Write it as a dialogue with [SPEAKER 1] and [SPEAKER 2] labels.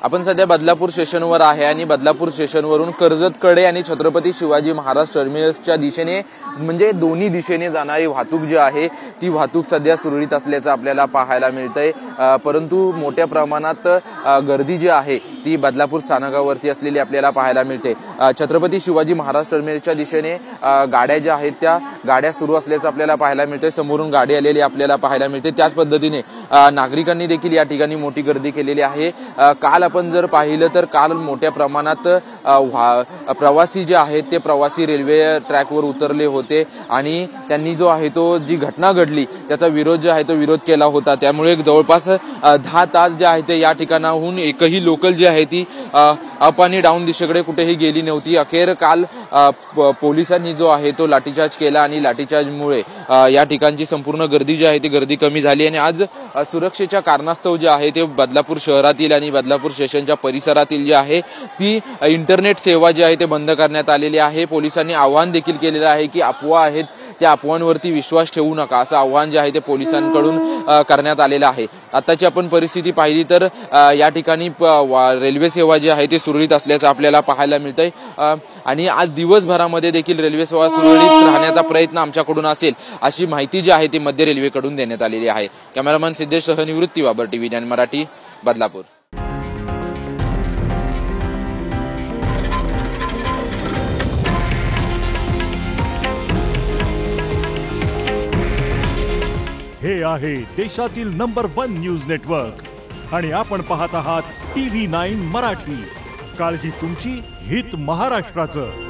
[SPEAKER 1] आपण सध्या बदलापूर स्टेशनवर आहे आणि बदलापूर स्टेशनवरून कर्जतकडे आणि छत्रपती शिवाजी महाराज टर्मिनसच्या दिशेने म्हणजे दोन्ही दिशेने जाणारी वाहतूक जी आहे ती वाहतूक सध्या सुरळीत असल्याचं आपल्याला पाहायला मिळतंय। परंतु मोठ्या प्रमाणात गर्दी जी आहे ती बदलापूर स्थानकावरती असलेली आपल्याला पाहायला मिळते। छत्रपती शिवाजी महाराज टर्मिनसच्या दिशेने गाड्या ज्या आहेत त्या गाड्या सुरू असल्याचं आपल्याला पाहायला मिळते। समोरून गाडी आलेली आपल्याला पाहायला मिळते। त्याच पद्धतीने नागरिकांनी देखील या ठिकाणी मोठी गर्दी केलेली आहे। काल आपण जर पाहिलं तर काल मोठ्या प्रमाणात प्रवासी जे आहेत ते प्रवासी रेल्वे ट्रॅकवर उतरले होते आणि त्यांनी जो आहे तो जी घटना घडली त्याचा विरोध जो आहे तो विरोध केला होता। त्यामुळे जवळपास 10 तास जे आहे ते या ठिकाणाहून एकही लोकल जी आहे ती अप आणि डाऊन दिशेकडे कुठेही गेली नव्हती। अखेर काल पोलिसांनी जो आहे तो लाठीचार्ज केला आणि लाठीचार्जमुळे या ठिकाणची संपूर्ण गर्दी जी आहे ती गर्दी कमी झाली आणि आज सुरक्षेच्या कारणास्तव जे आहे ते बदलापूर शहरातील आणि बदलापूर स्टेशनच्या परिसरातील जी आहे ती इंटरनेट सेवा जी आहे ते बंद करण्यात आलेली आहे। पोलिसांनी आवाहन देखील केलेलं आहे की अफवा आहेत त्या अफवांवरती विश्वास ठेवू नका असं आवाहन जे आहे ते पोलिसांकडून करण्यात आलेलं आहे। आताची आपण परिस्थिती पाहिली तर या ठिकाणी रेल्वे सेवा जी आहे ती सुरळीत असल्याचं आपल्याला पाहायला मिळतंय आणि आज दिवसभरामध्ये देखील रेल्वे सेवा सुरळीत राहण्याचा प्रयत्न आमच्याकडून असेल अशी माहिती जी आहे ती मध्य रेल्वेकडून देण्यात आलेली आहे। कॅमेरामन सिद्धेश सह निवृत्ती बाबर, टीव्ही 9 मराठी, बदलापूर।
[SPEAKER 2] हे आहे देशातील नंबर 1 न्यूज नेटवर्क आणि आपण पाहत आहात टीव्ही 9 मराठी। काळजी तुमची, हित महाराष्ट्राचं।